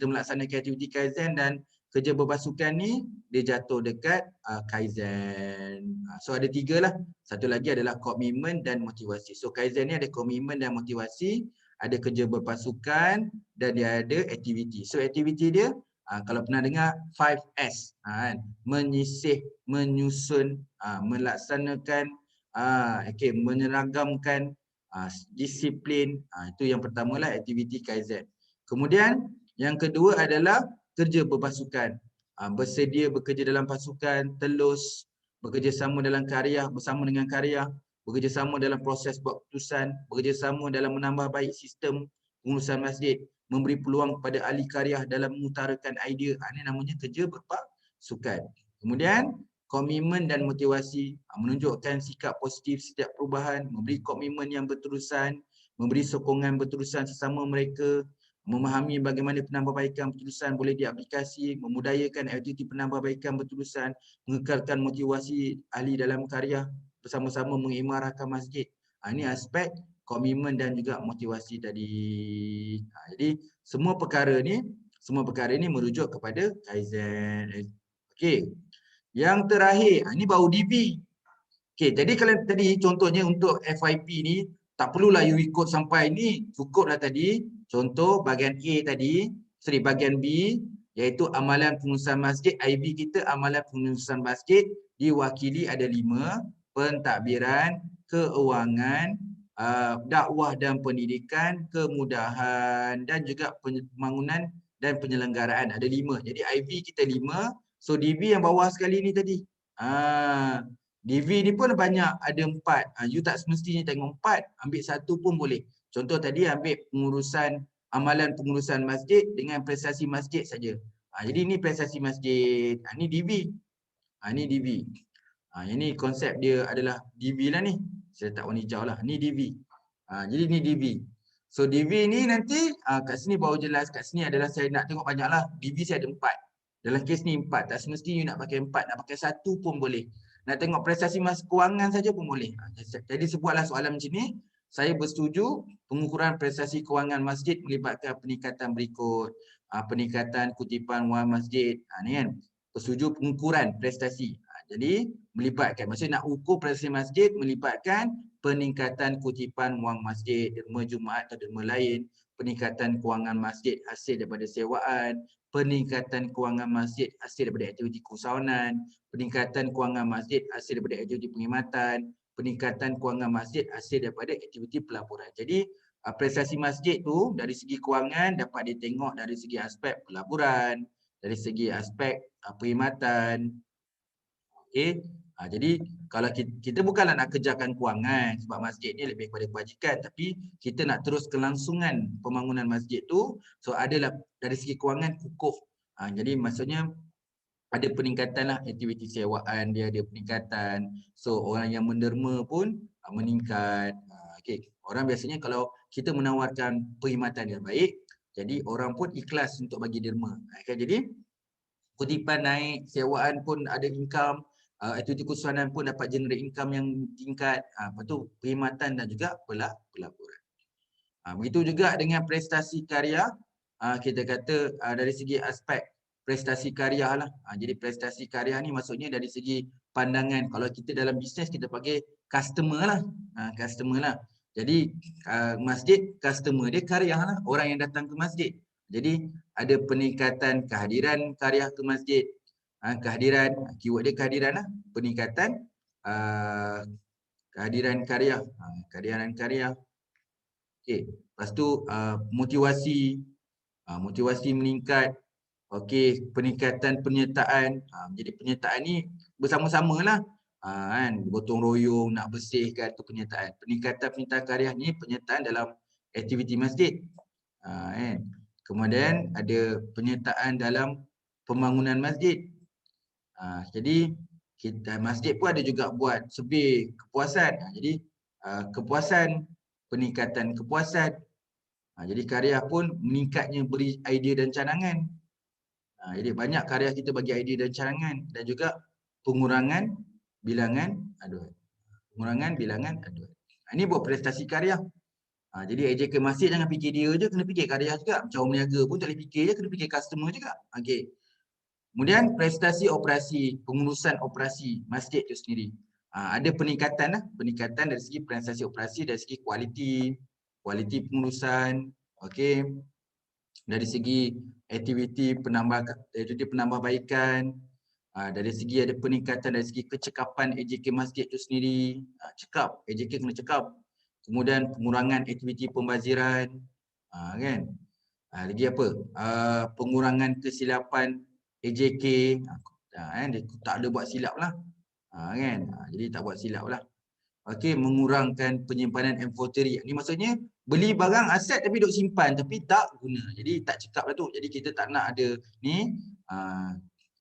Speaker 1: melaksanakan aktiviti Kaizen dan kerja berpasukan ni, dia jatuh dekat Kaizen. So ada 3 lah. Satu lagi adalah komitmen dan motivasi. So Kaizen ni ada komitmen dan motivasi, ada kerja berpasukan dan dia ada aktiviti. So aktiviti dia, kalau pernah dengar 5S, kan? Menyisih, menyusun, melaksanakan, menyeragamkan, disiplin. Itu yang pertama lah, aktiviti Kaizen. Kemudian yang kedua adalah kerja berpasukan. Bersedia bekerja dalam pasukan, telus, bekerjasama dalam karya, bersama dengan karya, bekerjasama dalam proses buat keputusan, bekerjasama dalam menambah baik sistem pengurusan masjid, memberi peluang kepada ahli karya dalam mengutarakan idea. Ini namanya kerja berpasukan. Kemudian komitmen dan motivasi, menunjukkan sikap positif setiap perubahan, memberi komitmen yang berterusan, memberi sokongan berterusan sesama mereka, memahami bagaimana penambahbaikan berterusan boleh diaplikasi, memudayakan aktiviti penambahbaikan berterusan, mengekalkan motivasi ahli dalam karya, bersama-sama mengimarahkan masjid. Ini aspek komitmen dan juga motivasi tadi. Jadi semua perkara ni merujuk kepada Kaizen. Okey. Yang terakhir, ini baru DV. Okey, jadi kalau tadi contohnya untuk FYP ni, tak perlulah you ikut sampai ni, cukuplah tadi. Contoh bahagian A tadi, bahagian B, iaitu amalan pengurusan masjid. IB kita amalan pengurusan masjid, diwakili ada 5, pentadbiran, keuangan, dakwah dan pendidikan, kemudahan dan juga pembangunan dan penyelenggaraan. Ada 5. Jadi IB kita 5. So DV yang bawah sekali ni tadi. DV ni pun banyak, ada 4. You tak semestinya tengok 4, ambil 1 pun boleh. Contoh tadi ambil amalan pengurusan masjid dengan prestasi masjid saja. Jadi ni prestasi masjid. Ni DV. Ni DV. Ini konsep dia adalah DV lah ni. Saya tak warna hijau lah. Ni DV. Jadi ni DV. So DV ni nanti kat sini baru jelas. Kat sini adalah saya nak tengok banyak lah. DV saya ada 4. Dalam kes ni 4. Tak semestinya you nak pakai 4. Nak pakai 1 pun boleh. Nak tengok prestasi kewangan saja pun boleh. Jadi sebuatlah soalan macam ni. Saya bersetuju pengukuran prestasi kewangan masjid melibatkan peningkatan berikut. Peningkatan kutipan wang masjid. Ni kan. Bersetuju pengukuran prestasi. Jadi melibatkan. Maksudnya nak ukur prestasi masjid melibatkan peningkatan kutipan wang masjid, derma Jumaat atau derma lain, peningkatan kewangan masjid hasil daripada sewaan, peningkatan kewangan masjid hasil daripada aktiviti keusahawanan, peningkatan kewangan masjid hasil daripada aktiviti perkhidmatan, peningkatan kewangan masjid hasil daripada aktiviti pelaburan. Jadi prestasi masjid tu dari segi kewangan dapat ditengok dari segi aspek pelaburan, dari segi aspek perkhidmatan. Okey. Jadi kalau kita bukanlah nak kerjakan kewangan sebab masjid ni lebih kepada kebajikan, tapi kita nak terus kelangsungan pembangunan masjid tu, so adalah dari segi kewangan kukuh. Jadi maksudnya ada peningkatan lah aktiviti sewaan dia, ada peningkatan. So orang yang menderma pun meningkat. Okey. Orang biasanya kalau kita menawarkan perkhidmatan yang baik, jadi orang pun ikhlas untuk bagi derma. Jadi kutipan naik, sewaan pun ada income, aktiviti keusahawanan pun dapat generate income yang tingkat. Lepas tu perkhidmatan dan juga pelaburan. Begitu juga dengan prestasi karya. Kita kata dari segi aspek prestasi karya lah. Jadi prestasi karya ni maksudnya dari segi pandangan. Kalau kita dalam bisnes kita pakai customer lah. Customer lah. Jadi masjid customer dia karya lah. Orang yang datang ke masjid. Jadi ada peningkatan kehadiran karya ke masjid. Kehadiran, keyword dia kehadiran lah. Peningkatan kehadiran karya. Kehadiran karya. Okey. Lepas tu motivasi. Motivasi meningkat. Okey, peningkatan penyertaan. Jadi penyertaan ni bersama-sama lah. Kan, gotong royong nak bersihkan tu penyertaan. Peningkatan karya ni penyertaan dalam aktiviti masjid. Kan. Kemudian ada penyertaan dalam pembangunan masjid. Jadi masjid pun ada juga buat survey kepuasan. Jadi kepuasan, peningkatan kepuasan. Jadi karya pun meningkatnya beri idea dan cadangan. Jadi banyak karya kita bagi idea dan cadangan dan juga pengurangan bilangan aduan. Pengurangan bilangan aduan. Ini buat prestasi karya. Jadi AJK masjid jangan fikir dia je, kena fikir karya juga. Macam orang meniaga pun tak boleh fikir je, kena fikir customer juga. Okey. Kemudian prestasi operasi, pengurusan operasi masjid itu sendiri. Ada peningkatan lah, peningkatan dari segi prestasi operasi, dari segi kualiti pengurusan, okey. Dari segi aktiviti penambahbaikan, dari segi ada peningkatan dari segi kecekapan AJK masjid itu sendiri. Cekap, AJK kena cekap. Kemudian pengurangan aktiviti pembaziran, kan? Lagi apa? Pengurangan kesilapan AJK, kan? Dia tak ada buat silap lah, kan? Jadi tak buat silap lah. Okey, mengurangkan penyimpanan inventory. Ini maksudnya beli barang aset tapi duk simpan tapi tak guna. Jadi tak cekap lah tu. Jadi kita tak nak ada ni.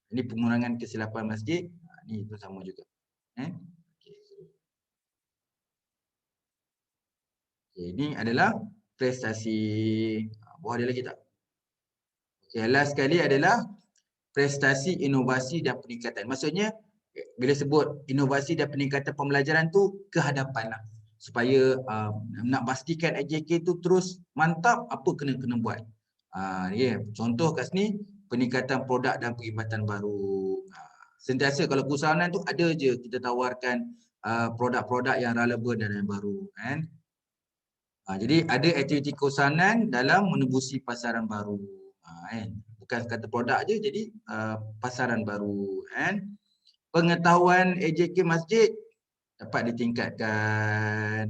Speaker 1: Ini pengurangan kesilapan masjid. Ni tu sama juga. Okay, ini adalah prestasi. Bawah ada lagi tak? Okay, last sekali adalah prestasi, inovasi dan peningkatan. Maksudnya bila sebut inovasi dan peningkatan pembelajaran tu kehadapan lah. Supaya nak pastikan AJK tu terus mantap, apa kena buat. Contoh kat sini, peningkatan produk dan perkhidmatan baru. Sentiasa kalau keusahawanan tu ada je kita tawarkan produk-produk yang relevan dan yang baru, kan. Jadi ada aktiviti keusahawanan dalam menembusi pasaran baru. Kan? Bukan kata produk je, jadi pasaran baru. Kan? Pengetahuan AJK masjid dapat ditingkatkan.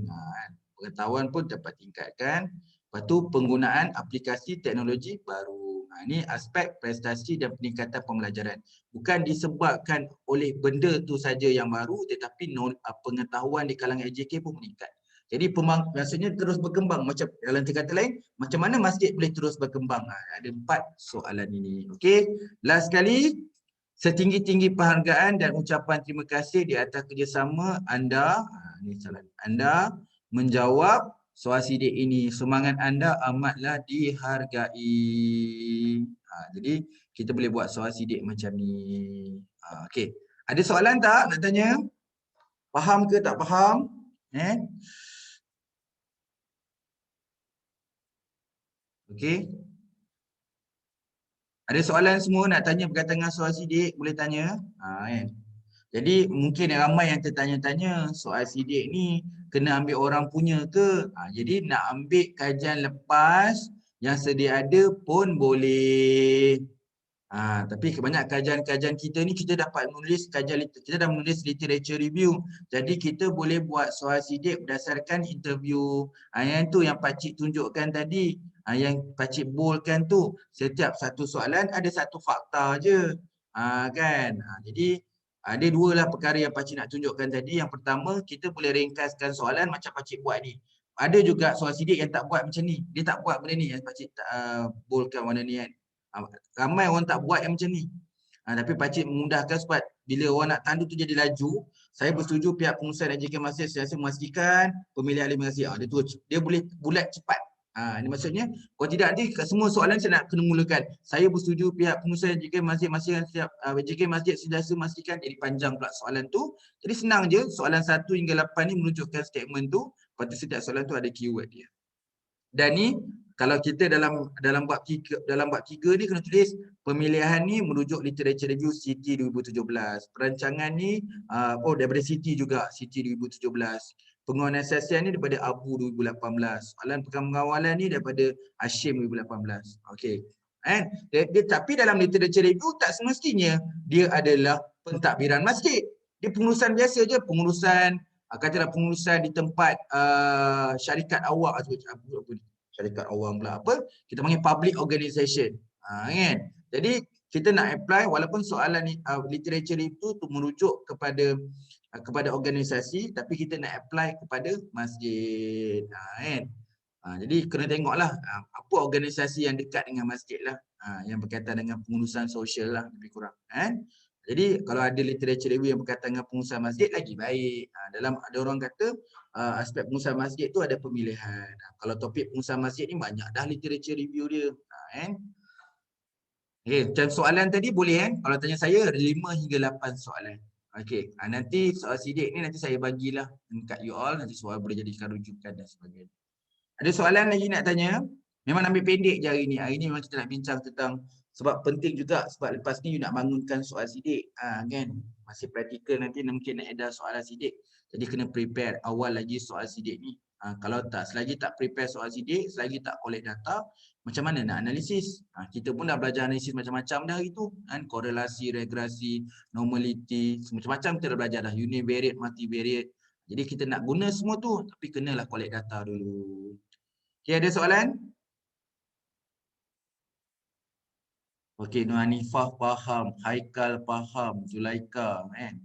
Speaker 1: Pengetahuan pun dapat tingkatkan. Lepas tu penggunaan aplikasi teknologi baru. Ini aspek prestasi dan peningkatan pembelajaran. Bukan disebabkan oleh benda tu saja yang baru, tetapi pengetahuan di kalangan AJK pun meningkat. Jadi maksudnya terus berkembang. Macam dalam kata lain, macam mana masjid boleh terus berkembang? Ada 4 soalan ini. Okey. Last sekali, setinggi-tinggi penghargaan dan ucapan terima kasih di atas kerjasama anda. Ini soalan. Anda menjawab soal sidik ini. Semangat anda amatlah dihargai. Jadi kita boleh buat soal sidik macam ni. Okey. Ada soalan tak nak tanya? Faham ke tak faham? Okey. Ada soalan semua nak tanya berkaitan dengan soal sidik, boleh tanya. Kan? Jadi mungkin ramai yang tertanya-tanya soal sidik ni kena ambil orang punya ke? Jadi nak ambil kajian lepas yang sedia ada pun boleh. Tapi kebanyakan kajian-kajian kita ni kita dapat menulis kita dah menulis literature review. Jadi kita boleh buat soal sidik berdasarkan interview. Yang tu yang pakcik tunjukkan tadi. Yang pakcik boldkan tu. Setiap satu soalan ada satu fakta je. Kan? Jadi ada 2 lah perkara yang pakcik nak tunjukkan tadi. Yang pertama, kita boleh ringkaskan soalan macam pakcik buat ni. Ada juga soal sidik yang tak buat macam ni. Dia tak buat benda ni yang pakcik boldkan warna ni kan. Ramai orang tak buat yang macam ni. Tapi pakcik memudahkan sebab bila orang nak tandu tu jadi laju, saya bersetuju pihak pengurusan AJK masjid sentiasa memastikan pemilihan ahli masjid. Dia boleh bulat cepat. Ini maksudnya kalau tidak nanti semua soalan saya nak kena mulakan. Saya bersetuju pihak pengurusan AJK masjid sentiasa memastikan, jadi panjang pula soalan tu. Jadi senang je, soalan 1 hingga 8 ni menunjukkan statement tu. Lepas tu setiap soalan tu ada keyword dia. Dan ni kalau kita dalam bab 3 ni kena tulis pemilihan ni merujuk literature review CT 2017. Perancangan ni daripada CT juga, CT 2017. Penguasaan ni daripada Abu 2018. Soalan pengawalan ni daripada Hashim 2018. Okey. Tapi dalam literature review tak semestinya dia adalah pentadbiran masjid. Dia pengurusan biasa je, pengurusan katalah pengurusan di tempat syarikat awam syarikat awam pula apa, kita panggil public organisation. Kan? Jadi kita nak apply walaupun soalan literature itu tu merujuk kepada organisasi, tapi kita nak apply kepada masjid. Kan? Jadi kena tengoklah apa organisasi yang dekat dengan masjid lah, yang berkaitan dengan pengurusan sosial lah lebih kurang. Kan? Jadi kalau ada literature review yang berkaitan dengan pengurusan masjid lagi baik. Ada orang kata aspek pengurusan masjid tu ada pemilihan. Kalau topik pengurusan masjid ni banyak dah literature review dia. Kan? Okay, macam soalan tadi boleh kan? Kalau tanya saya 5 hingga 8 soalan. Okey, nanti soal sidik ni nanti saya bagilah dekat you all, nanti soal boleh jadikan rujukan dan sebagainya. Ada soalan lagi nak tanya? Memang ambil pendek je hari ni. Hari ni memang kita nak bincang tentang sebab penting juga sebab lepas ni you nak bangunkan soal sidik. Kan? Masih praktikal nanti mungkin nak ada soalan sidik. Jadi kena prepare awal lagi soal sidik ni. Kalau tak, selagi tak prepare soal sidik, selagi tak collect data, macam mana nak analisis? Kita pun dah belajar analisis macam-macam dah hari tu. Kan? Korelasi, regresi, normality, macam-macam kita dah belajar dah. Univariate, multivariate. Jadi kita nak guna semua tu, tapi kenalah collect data dulu. Okey, ada soalan? Okey, Nur Hanifah faham, Haikal faham, Zulaika kan.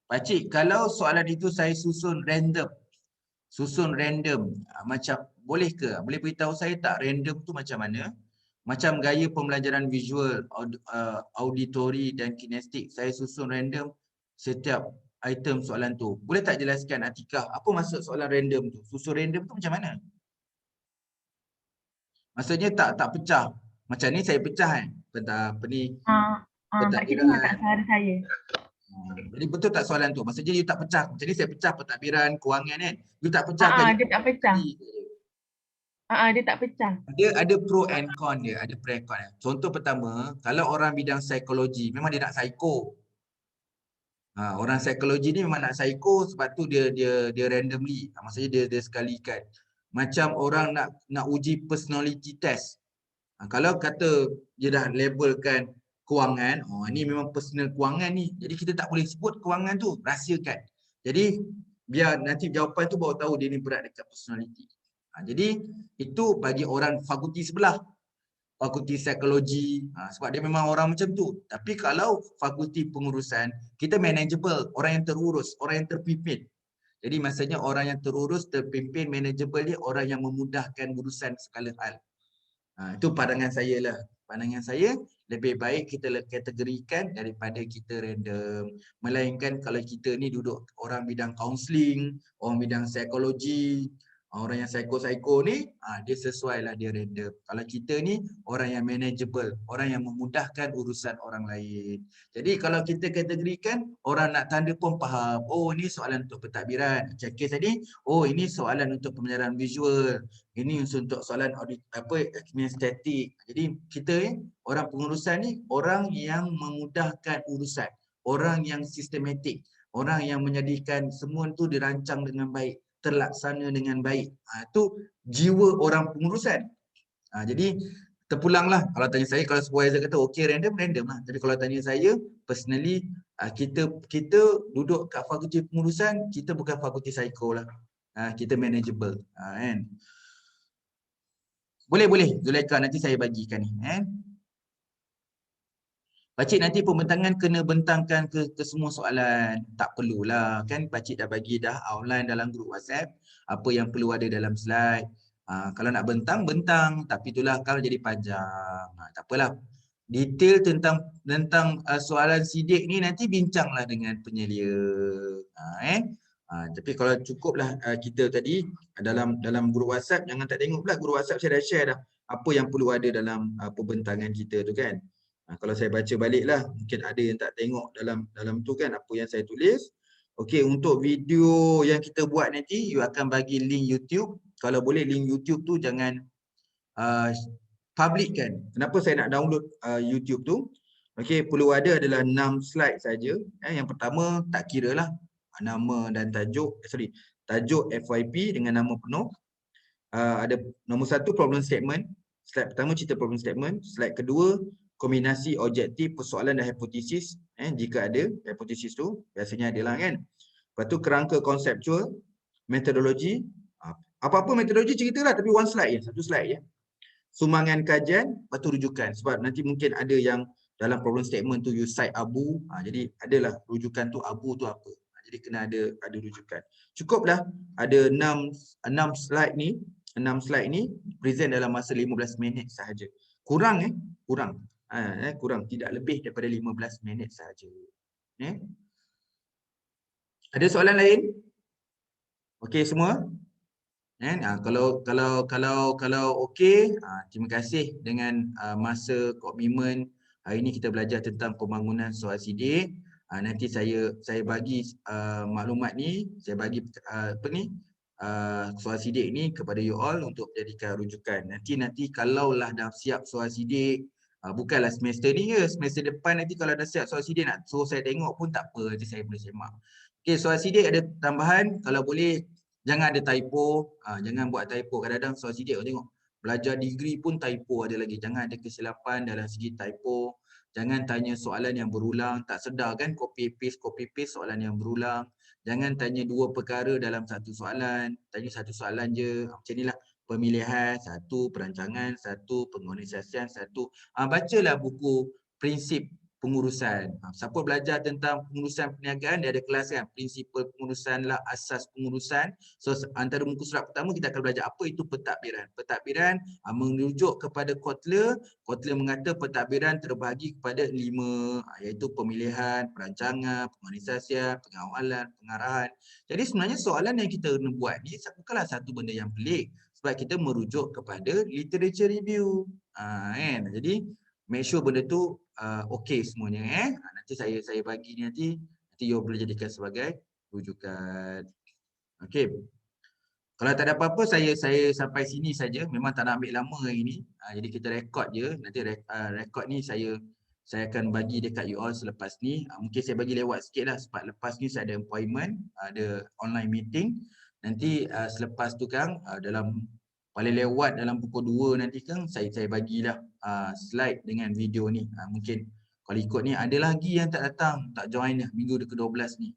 Speaker 1: Pakcik, kalau soalan itu saya susun random. Macam boleh ke? Boleh beritahu saya tak random tu macam mana? Macam gaya pembelajaran visual, auditory dan kinestik. Saya susun random setiap item soalan tu. Boleh tak jelaskan Atikah, apa maksud soalan random tu? Susun random tu macam mana? Maksudnya tak pecah. Macam ni saya pecah kan. Apa ni?
Speaker 2: Pakcik dengar tak suara saya?
Speaker 1: Jadi betul tak soalan tu? Maksudnya you tak pecah. Macam ni saya pecah pentadbiran, kewangan kan. You tak pecahkan.
Speaker 2: Dia tak pecah. Dia tak pecah.
Speaker 1: Ada pro and con dia. Ada pro and con dia. Contoh pertama, kalau orang bidang psikologi, memang dia nak psycho. Orang psikologi ni memang nak psycho sebab tu dia randomly. Maksudnya dia sekalikan. Macam orang nak uji personality test. Kalau kata dia dah labelkan kewangan, ni memang personal kewangan ni. Jadi kita tak boleh sebut kewangan tu, rahsiakan. Jadi biar nanti jawapan tu baru tahu dia ni berat dekat personality. Jadi itu bagi orang fakulti sebelah. Fakulti psikologi, sebab dia memang orang macam tu. Tapi kalau fakulti pengurusan, kita manageable, orang yang terurus, orang yang terpimpin. Jadi maksudnya orang yang terurus, terpimpin, manageable dia orang yang memudahkan urusan segala hal. Itu pandangan saya lah. Pandangan saya, lebih baik kita kategorikan daripada kita random. Melainkan kalau kita ni duduk orang bidang kaunseling, orang bidang psikologi, orang yang psycho ni, dia sesuai lah dia random. Kalau kita ni orang yang manageable, orang yang memudahkan urusan orang lain. Jadi kalau kita kategorikan, orang nak tanda pun faham. Oh, ini soalan untuk pentadbiran. Macam kes tadi, oh ini soalan untuk pembelajaran visual. Ini untuk soalan kinestetik. Jadi kita orang pengurusan ni orang yang memudahkan urusan, orang yang sistematik, orang yang menjadikan semua tu dirancang dengan baik, terlaksana dengan baik. Itu jiwa orang pengurusan. Jadi terpulanglah kalau tanya saya, kalau supervisor kata okey random lah. Tapi kalau tanya saya personally, kita duduk kat fakulti pengurusan, kita bukan fakulti psiko lah. Kita manageable kan. Boleh Zulaika, nanti saya bagikan ni Pakcik nanti pembentangan kena bentangkan ke semua soalan. Tak perlulah kan, pakcik dah bagi dah outline dalam grup WhatsApp apa yang perlu ada dalam slide. Kalau nak bentang, tapi itulah kalau jadi panjang. Tak apalah. Detail tentang soalan sidik ni nanti bincanglah dengan penyelia. Tapi kalau cukuplah kita tadi dalam grup WhatsApp, jangan tak tengok pula grup WhatsApp saya dah share dah apa yang perlu ada dalam pembentangan kita tu kan. Kalau saya baca baliklah, mungkin ada yang tak tengok dalam tu kan apa yang saya tulis. Okey, untuk video yang kita buat nanti, you akan bagi link YouTube. Kalau boleh link YouTube tu jangan public kan. Kenapa saya nak download YouTube tu? Okey, perlu ada adalah 6 slide saja. Yang pertama tak kira lah nama dan tajuk, tajuk FYP dengan nama penuh. Ada nombor 1 problem statement. Slide pertama cerita problem statement. Slide kedua kombinasi objektif, persoalan dan hipotesis. Jika ada hipotesis tu, biasanya adalah kan. Lepas tu kerangka konseptual, metodologi. Apa-apa metodologi ceritalah tapi one slide je, satu slide je. Sumbangan kajian, lepas tu rujukan. Sebab nanti mungkin ada yang dalam problem statement tu you cite abu. Jadi adalah rujukan tu abu tu apa. Jadi kena ada rujukan. Cukuplah ada 6 slide ni. 6 slide ni present dalam masa 15 minit sahaja. Kurang kurang. Kurang, tidak lebih daripada 15 minit sahaja. Ada soalan lain? Okey semua? Kalau okey, terima kasih dengan masa komitmen. Hari ini kita belajar tentang pembangunan soal sidik. Nanti saya bagi maklumat ni, saya bagi soal sidik ni kepada you all untuk jadikan rujukan. Nanti kalaulah dah siap soal sidik, bukanlah semester ni je, semester depan nanti kalau dah siap soal sidik nak suruh saya tengok pun tak apa, nanti saya boleh semak. Okey, soal sidik ada tambahan, kalau boleh jangan ada typo, jangan buat typo. Kadang-kadang soal sidik tengok belajar degree pun typo ada lagi, jangan ada kesilapan dalam segi typo. Jangan tanya soalan yang berulang, tak sedar kan copy paste soalan yang berulang. Jangan tanya dua perkara dalam satu soalan, tanya satu soalan je. Macam inilah, pemilihan satu, perancangan satu, pengorganisasian satu. Bacalah buku prinsip pengurusan. Siapa belajar tentang pengurusan perniagaan, dia ada kelas kan, prinsipal pengurusan lah, asas pengurusan. So antara muka surat pertama kita akan belajar apa itu pentadbiran. Pentadbiran merujuk kepada Kotler. Kotler mengata pentadbiran terbahagi kepada 5, iaitu pemilihan, perancangan, pengorganisasian, pengawalan, pengarahan. Jadi sebenarnya soalan yang kita kena buat ni bukanlah satu benda yang pelik, sebab kita merujuk kepada literature review. Kan? Jadi make sure benda tu okey semuanya. Nanti saya bagi ni nanti you boleh jadikan sebagai rujukan. Okey. Kalau tak ada apa-apa, saya sampai sini saja. Memang tak nak ambil lama hari ni. Jadi kita rekod je. Nanti rekod ni saya akan bagi dekat you all selepas ni. Mungkin saya bagi lewat sikit lah sebab lepas ni saya ada appointment, ada online meeting. Nanti selepas tu Kang, paling lewat dalam pukul 2 nanti Kang, saya bagilah slide dengan video ni. Mungkin kalau ikut ni ada lagi yang tak datang, tak join minggu ke-12 ni.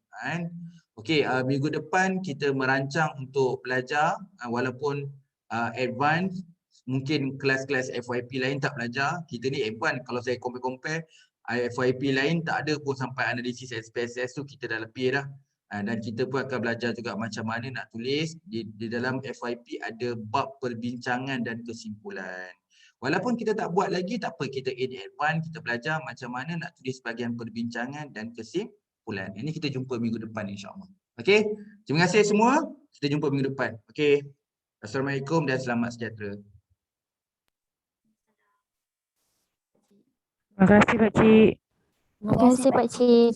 Speaker 1: Okey, minggu depan kita merancang untuk belajar walaupun advance, mungkin kelas-kelas FYP lain tak belajar. Kita ni advance, kalau saya compare FYP lain tak ada pun sampai analisis SPSS tu kita dah lebih dah. Dan kita pun akan belajar juga macam mana nak tulis. Di dalam FYP ada bab perbincangan dan kesimpulan. Walaupun kita tak buat lagi, tak apa, kita in advance, kita belajar macam mana nak tulis bahagian perbincangan dan kesimpulan. Ini kita jumpa minggu depan insya-Allah. Okey, terima kasih semua. Kita jumpa minggu depan. Okey. Assalamualaikum dan selamat sejahtera.
Speaker 3: Terima kasih Pak Cik.
Speaker 4: Terima kasih Pak Cik.